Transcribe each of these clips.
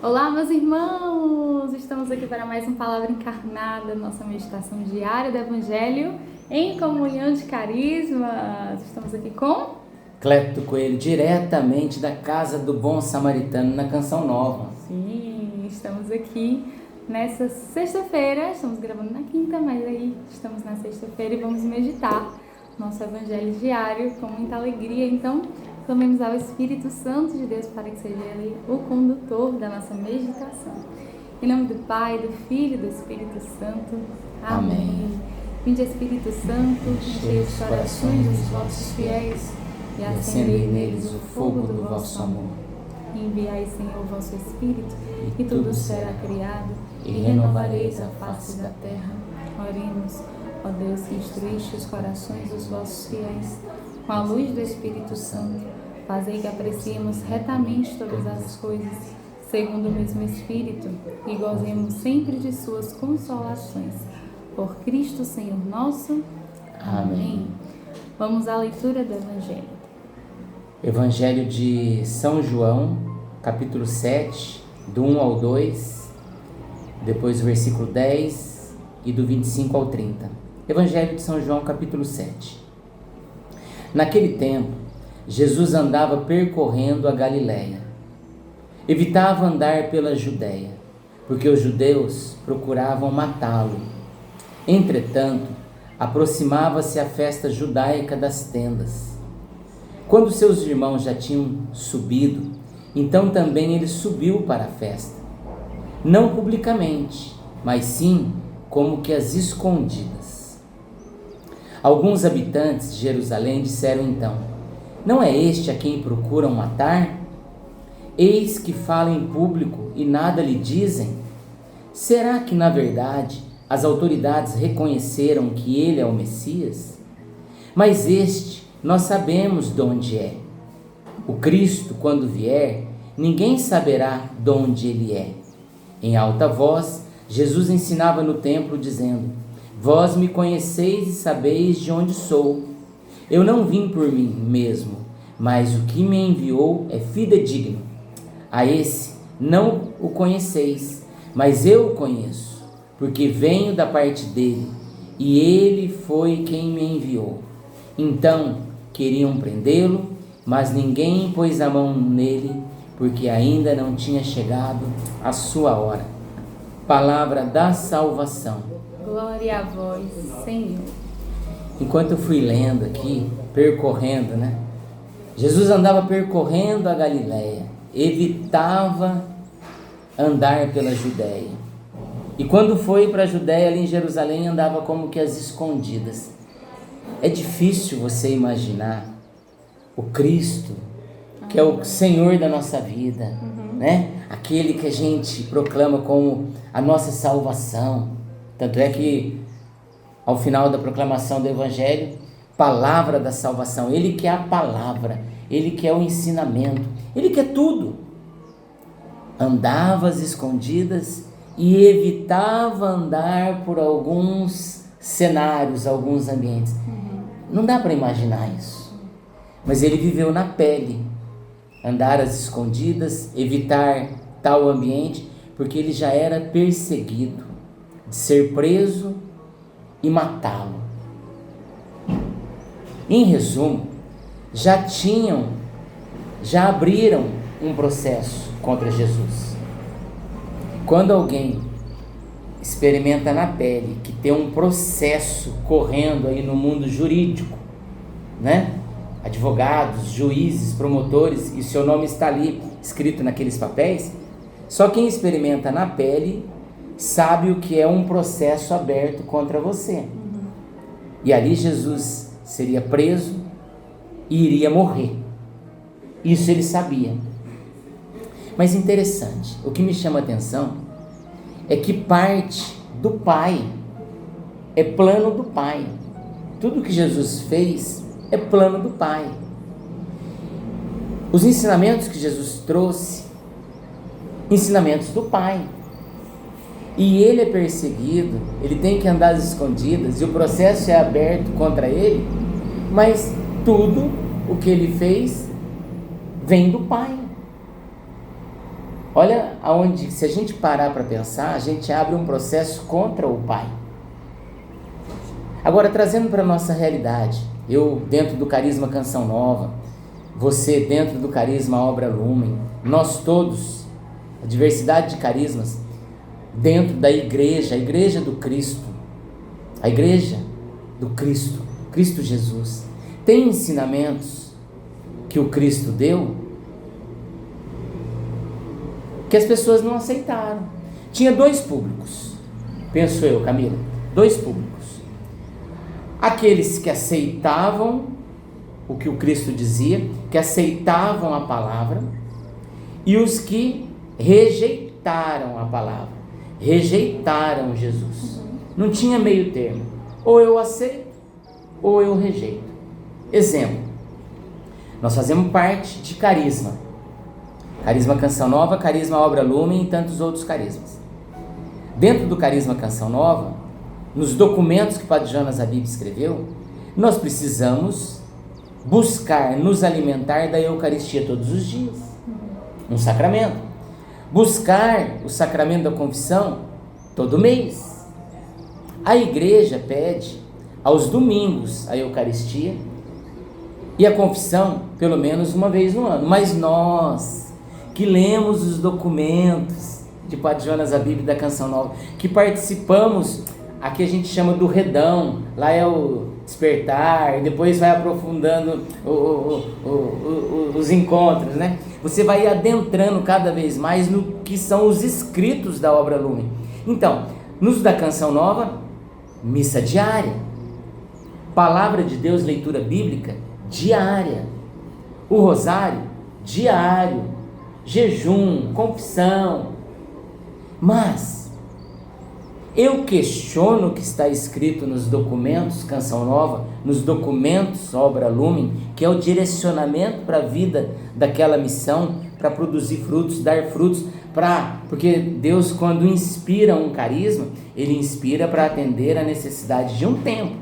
Olá, meus irmãos! Estamos aqui para mais uma Palavra Encarnada, nossa meditação diária do Evangelho em comunhão de carismas. Estamos aqui com Clepto Coelho, diretamente da Casa do Bom Samaritano, na Canção Nova. Sim, estamos aqui nessa sexta-feira, estamos gravando na quinta, mas aí estamos na sexta-feira e vamos meditar nosso Evangelho diário com muita alegria. Então, clamemos ao Espírito Santo de Deus para que seja Ele o condutor da nossa meditação. Em nome do Pai, do Filho e do Espírito Santo. Amém. Vinde, Espírito Santo, enchei os corações dos vossos fiéis e acendei neles o fogo do vosso amor. Enviai, Senhor, o vosso Espírito, e tudo será criado, e renovareis a face da terra. Oremos, ó Deus, que instruíste os corações dos vossos fiéis com a luz do Espírito Santo. Fazei que apreciemos retamente todas as coisas, segundo o mesmo Espírito, e gozemos sempre de suas consolações. Por Cristo, Senhor nosso. Amém. Vamos à leitura do Evangelho. Evangelho de São João, capítulo 7, do 1 ao 2, depois o versículo 10 e do 25 ao 30. Evangelho de São João, capítulo 7. Naquele tempo, Jesus andava percorrendo a Galileia. Evitava andar pela Judéia, porque os judeus procuravam matá-lo. Entretanto, aproximava-se a festa judaica das tendas. Quando seus irmãos já tinham subido, então também ele subiu para a festa. Não publicamente, mas sim como que às escondidas. Alguns habitantes de Jerusalém disseram então: não é este a quem procuram matar? Eis que fala em público e nada lhe dizem? Será que, na verdade, as autoridades reconheceram que ele é o Messias? Mas este nós sabemos de onde é. O Cristo, quando vier, ninguém saberá de onde ele é. Em alta voz, Jesus ensinava no templo, dizendo: vós me conheceis e sabeis de onde sou. Eu não vim por mim mesmo, mas o que me enviou é fidedigno. A esse não o conheceis, mas eu o conheço, porque venho da parte dele, e ele foi quem me enviou. Então queriam prendê-lo, mas ninguém pôs a mão nele, porque ainda não tinha chegado a sua hora. Palavra da salvação. Glória a vós, Senhor. Enquanto eu fui lendo aqui, percorrendo, Jesus andava percorrendo a Galileia, evitava andar pela Judéia. E quando foi para a Judéia, ali em Jerusalém, andava como que às escondidas. É difícil você imaginar o Cristo, que é o Senhor da nossa vida, Aquele que a gente proclama como a nossa salvação. Tanto é que, ao final da proclamação do Evangelho, palavra da salvação, Ele que é a palavra, Ele que é o ensinamento, Ele que é tudo. Andava às escondidas e evitava andar por alguns cenários, alguns ambientes. Não dá para imaginar isso. Mas Ele viveu na pele, andar às escondidas, evitar tal ambiente, porque Ele já era perseguido, de ser preso e matá-lo. Em resumo, já abriram um processo contra Jesus. Quando alguém experimenta na pele que tem um processo correndo aí no mundo jurídico, advogados, juízes, promotores, e seu nome está ali escrito naqueles papéis, só quem experimenta na pele sabe o que é um processo aberto contra você. E ali Jesus seria preso e iria morrer. Isso ele sabia. Mas interessante, o que me chama a atenção é que parte do Pai, é plano do Pai. Tudo que Jesus fez é plano do Pai. Os ensinamentos que Jesus trouxe, ensinamentos do Pai. E ele é perseguido, ele tem que andar às escondidas, e o processo é aberto contra ele, mas tudo o que ele fez vem do Pai. Olha aonde, se a gente parar para pensar, a gente abre um processo contra o Pai. Agora, trazendo para a nossa realidade, eu dentro do Carisma Canção Nova, você dentro do Carisma Obra Lumen, nós todos, a diversidade de carismas, dentro da igreja, a igreja do Cristo, a igreja do Cristo, Cristo Jesus, tem ensinamentos que o Cristo deu que as pessoas não aceitaram. Tinha dois públicos, penso eu, Camila, dois públicos. Aqueles que aceitavam o que o Cristo dizia, que aceitavam a palavra, e os que rejeitaram a palavra, rejeitaram Jesus. Não tinha meio termo, ou eu aceito, ou eu rejeito. Exemplo, nós fazemos parte de carisma, Carisma Canção Nova, Carisma Obra Lumen e tantos outros carismas. Dentro do Carisma Canção Nova, nos documentos que o Padre Jonas Habib escreveu, nós precisamos buscar nos alimentar da Eucaristia todos os dias, um sacramento. Buscar o sacramento da confissão todo mês. A igreja pede aos domingos a Eucaristia e a confissão pelo menos uma vez no ano. Mas nós que lemos os documentos de Padre Jonas Habib da Canção Nova, que participamos, aqui a gente chama do redão, lá é o despertar, depois vai aprofundando os encontros, né? Você vai adentrando cada vez mais no que são os escritos da Obra Lumen. Então, nos da Canção Nova, missa diária, palavra de Deus, leitura bíblica diária, o rosário diário, jejum, confissão. Mas eu questiono o que está escrito nos documentos Canção Nova, nos documentos Obra Lumen, que é o direcionamento para a vida daquela missão, para produzir frutos, dar frutos, porque Deus, quando inspira um carisma, Ele inspira para atender a necessidade de um tempo.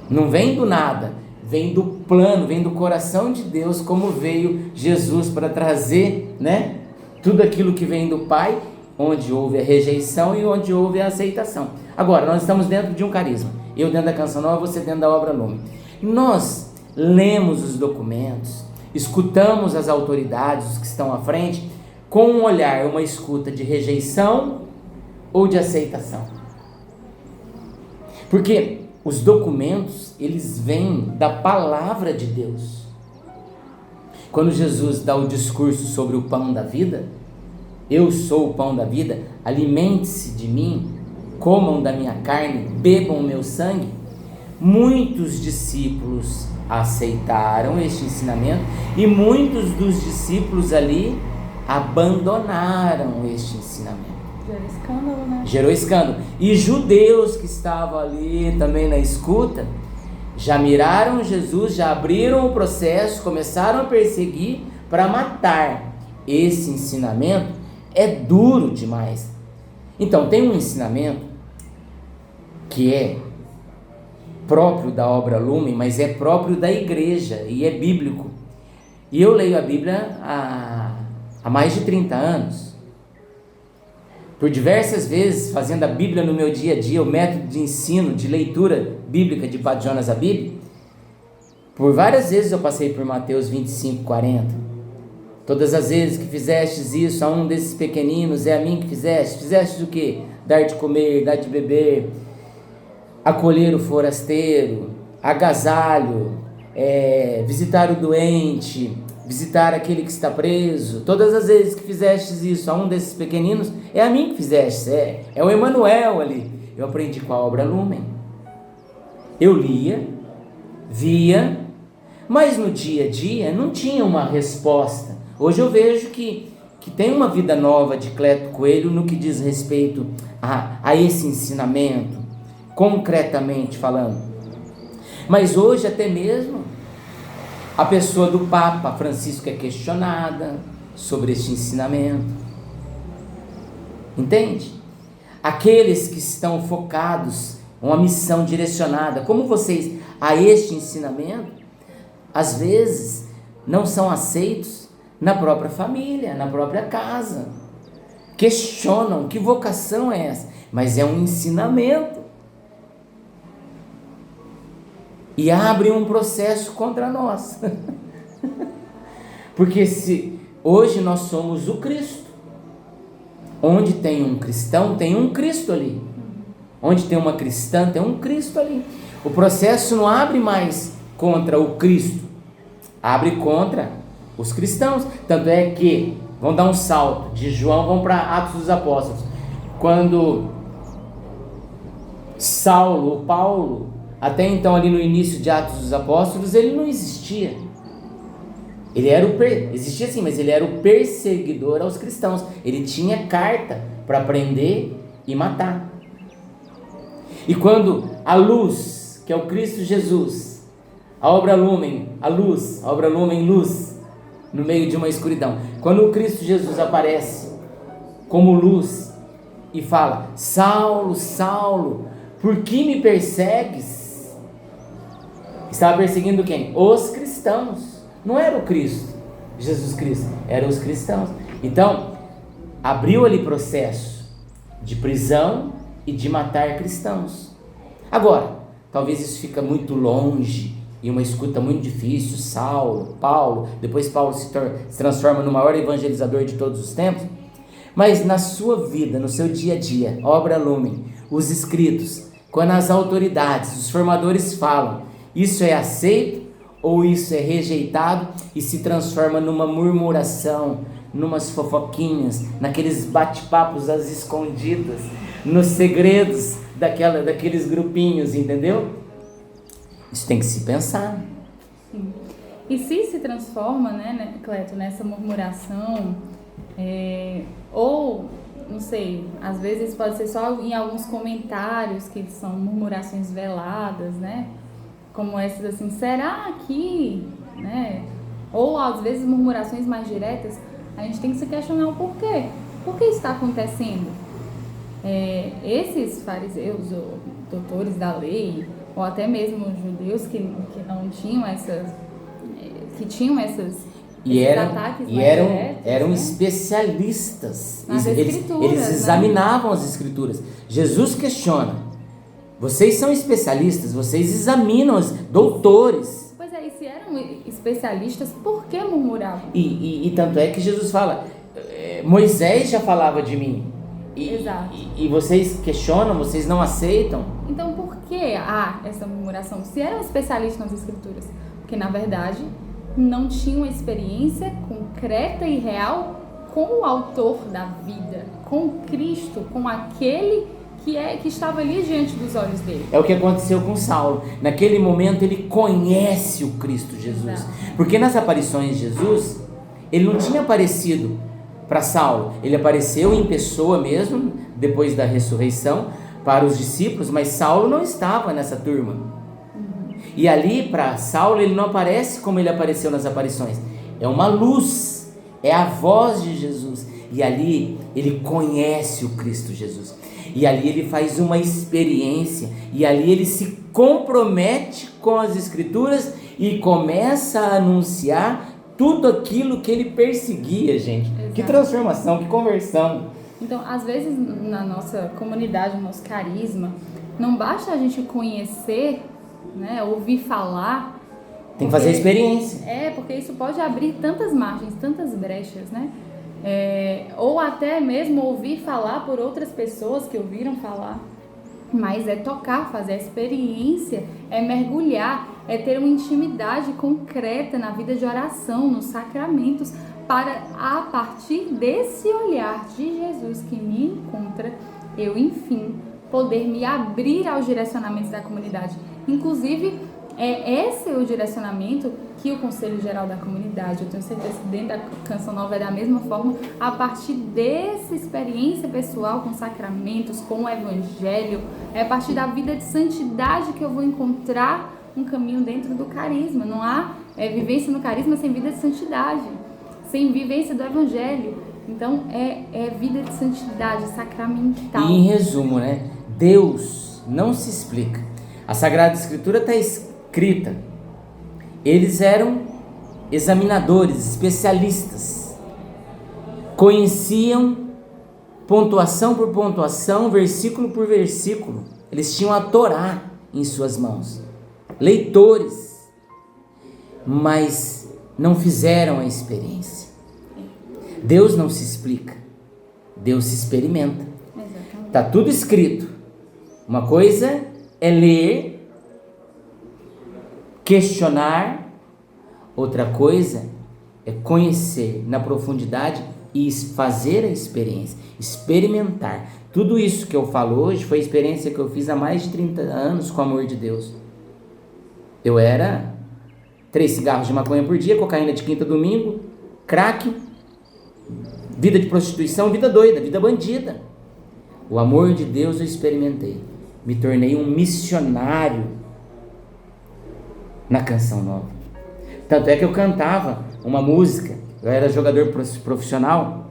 Não vem do nada, vem do plano, vem do coração de Deus, como veio Jesus para trazer, né, tudo aquilo que vem do Pai, onde houve a rejeição e onde houve a aceitação. Agora, nós estamos dentro de um carisma. Eu dentro da Canção Nova, você dentro da Obra Lumen. Nós lemos os documentos, escutamos as autoridades, os que estão à frente, com um olhar, uma escuta de rejeição ou de aceitação. Porque os documentos, eles vêm da palavra de Deus. Quando Jesus dá o discurso sobre o pão da vida, eu sou o pão da vida, alimente-se de mim, comam da minha carne, bebam o meu sangue. Muitos discípulos aceitaram este ensinamento e muitos dos discípulos ali abandonaram este ensinamento. Gerou escândalo, né? Gerou escândalo. E judeus que estavam ali também na escuta, já miraram Jesus, já abriram o processo, começaram a perseguir para matar. Esse ensinamento é duro demais. Então, tem um ensinamento que é próprio da Obra Lumen, mas é próprio da igreja e é bíblico. E eu leio a Bíblia há mais de 30 anos. Por diversas vezes, fazendo a Bíblia no meu dia a dia, o método de ensino, de leitura bíblica de Padre Jonas Habib, por várias vezes eu passei por Mateus 25, 40. Todas as vezes que fizestes isso a um desses pequeninos, é a mim que fizeste. Fizestes o quê? Dar de comer, dar de beber, acolher o forasteiro, agasalho, visitar o doente, visitar aquele que está preso. Todas as vezes que fizestes isso a um desses pequeninos, é a mim que fizestes. É o Emmanuel ali. Eu aprendi com a Obra Lumen. Eu lia, via, mas no dia a dia não tinha uma resposta. Hoje eu vejo que tem uma vida nova de Cleto Coelho no que diz respeito a esse ensinamento, concretamente falando. Mas hoje até mesmo a pessoa do Papa Francisco é questionada sobre este ensinamento. Entende? Aqueles que estão focados, uma missão direcionada, como vocês, a este ensinamento, às vezes não são aceitos, na própria família, na própria casa. Questionam que vocação é essa, mas é um ensinamento. E abrem um processo contra nós. Porque se hoje nós somos o Cristo, onde tem um cristão, tem um Cristo ali. Onde tem uma cristã, tem um Cristo ali. O processo não abre mais contra o Cristo, abre contra os cristãos. Tanto é que, vamos dar um salto de João, vamos para Atos dos Apóstolos. Quando Saulo, ou Paulo, até então ali no início de Atos dos Apóstolos, ele não existia. Ele era existia sim, mas ele era o perseguidor aos cristãos. Ele tinha carta para prender e matar. E quando a luz, que é o Cristo Jesus, a obra lumen, a luz, a obra lumen, luz, no meio de uma escuridão. Quando o Cristo Jesus aparece como luz e fala: Saulo, Saulo, por que me persegues? Estava perseguindo quem? Os cristãos. Não era o Cristo, Jesus Cristo, eram os cristãos. Então, abriu ali processo de prisão e de matar cristãos. Agora, talvez isso fica muito longe e uma escuta muito difícil. Saulo, Paulo, depois Paulo se transforma no maior evangelizador de todos os tempos. Mas na sua vida, no seu dia a dia, obra lumen, os escritos, quando as autoridades, os formadores falam, isso é aceito ou isso é rejeitado, e se transforma numa murmuração, numas fofoquinhas, naqueles bate-papos às escondidas, nos segredos daqueles grupinhos, entendeu? Isso tem que se pensar. Sim. E se transforma, né, Cleto, nessa murmuração, ou, não sei, às vezes pode ser só em alguns comentários que são murmurações veladas, né? Como essas assim, será que, né? Ou às vezes murmurações mais diretas, a gente tem que se questionar o porquê. Por que isso está acontecendo? Esses fariseus, ou doutores da lei, ou até mesmo os judeus que não tinham esses ataques mais diretos, eram né? Especialistas. Nas escrituras, eles examinavam, né, as escrituras. Jesus questiona. Vocês são especialistas, vocês examinam, os doutores. Pois é, e se eram especialistas, por que murmuravam? E tanto é que Jesus fala, Moisés já falava de mim. Exato. E vocês questionam, vocês não aceitam. Então por que há essa murmuração? Se eram especialistas nas escrituras, porque na verdade não tinham experiência concreta e real com o autor da vida, com Cristo, com aquele que estava ali diante dos olhos dele. É o que aconteceu com Saulo. Naquele momento ele conhece o Cristo Jesus. Exato. Porque nas aparições de Jesus, ele não tinha aparecido para Saulo. Ele apareceu em pessoa mesmo, depois da ressurreição, para os discípulos, mas Saulo não estava nessa turma. E ali para Saulo ele não aparece como ele apareceu nas aparições. É uma luz, é a voz de Jesus. E ali ele conhece o Cristo Jesus. E ali ele faz uma experiência, e ali ele se compromete com as escrituras e começa a anunciar tudo aquilo que ele perseguia, gente. Exato. Que transformação, que conversão. Então, às vezes na nossa comunidade, no nosso carisma, não basta a gente conhecer, né, ouvir falar. Tem que fazer experiência. Porque isso pode abrir tantas margens, tantas brechas, né? Ou até mesmo ouvir falar por outras pessoas que ouviram falar, mas é tocar, fazer a experiência, é mergulhar, é ter uma intimidade concreta na vida de oração, nos sacramentos, para a partir desse olhar de Jesus que me encontra, eu enfim poder me abrir aos direcionamentos da comunidade. Inclusive, esse é o direcionamento que o Conselho Geral da Comunidade, eu tenho certeza que dentro da Canção Nova é da mesma forma, a partir dessa experiência pessoal com sacramentos, com o Evangelho, é a partir da vida de santidade que eu vou encontrar um caminho dentro do carisma. Não há vivência no carisma sem vida de santidade, sem vivência do Evangelho. Então é vida de santidade sacramental. E em resumo, né? Deus não se explica. A Sagrada Escritura está escrita. Eles eram examinadores, especialistas, conheciam pontuação por pontuação, versículo por versículo. Eles tinham a Torá em suas mãos, leitores, mas não fizeram a experiência. Deus não se explica, Deus se experimenta. Está tudo escrito. Uma coisa é ler, questionar, outra coisa é conhecer na profundidade e fazer a experiência, experimentar. Tudo isso que eu falo hoje foi a experiência que eu fiz há mais de 30 anos com o amor de Deus. Eu era 3 cigarros de maconha por dia, cocaína de quinta a domingo, crack, vida de prostituição, vida doida, vida bandida. O amor de Deus eu experimentei. Me tornei um missionário na Canção Nova. Tanto é que eu cantava uma música. Eu era jogador profissional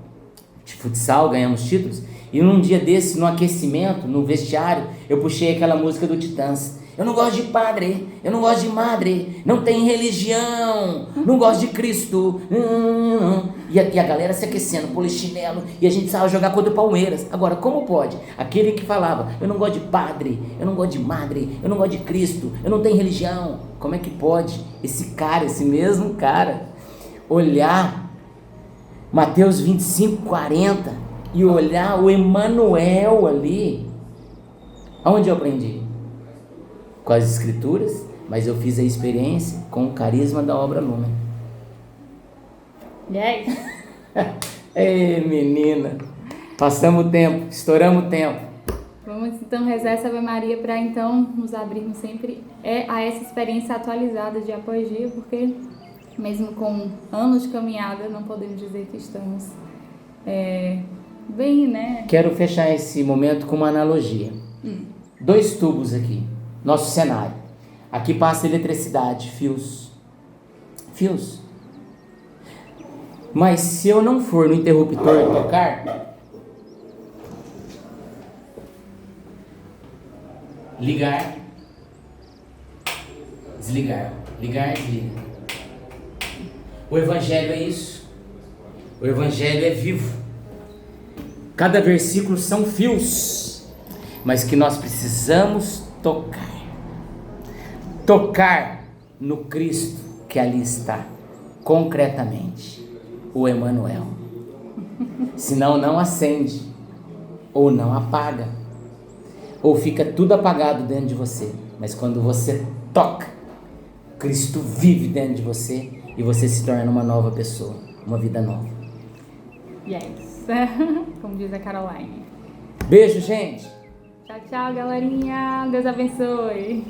de futsal, ganhamos títulos. E num dia desse, no aquecimento, no vestiário, eu puxei aquela música do Titãs. Eu não gosto de padre, eu não gosto de madre, não tem religião, não gosto de Cristo. E a galera se aquecendo, polichinelo, e a gente precisava jogar contra o Palmeiras. Agora, como pode? Aquele que falava, eu não gosto de padre, eu não gosto de madre, eu não gosto de Cristo, eu não tenho religião. Como é que pode esse cara, esse mesmo cara, olhar Mateus 25, 40 e olhar o Emanuel ali? Aonde eu aprendi? Com as escrituras, mas eu fiz a experiência com o carisma da obra Lumen. E aí? Ei, menina, passamos o tempo, estouramos o tempo. Vamos então rezar essa Ave Maria para então nos abrirmos sempre a essa experiência atualizada dia após dia, porque mesmo com anos de caminhada, não podemos dizer que estamos bem, né? Quero fechar esse momento com uma analogia. 2 tubos aqui. Nosso cenário. Aqui passa eletricidade, fios. Mas se eu não for no interruptor tocar, ligar, desligar, ligar, desligar. O Evangelho é isso. O Evangelho é vivo. Cada versículo são fios, mas que nós precisamos tocar no Cristo que ali está, concretamente, o Emanuel. Senão não acende, ou não apaga, ou fica tudo apagado dentro de você. Mas quando você toca, Cristo vive dentro de você e você se torna uma nova pessoa, uma vida nova. Yes, como diz a Caroline. Beijo, gente! Tchau, tchau, galerinha. Deus abençoe.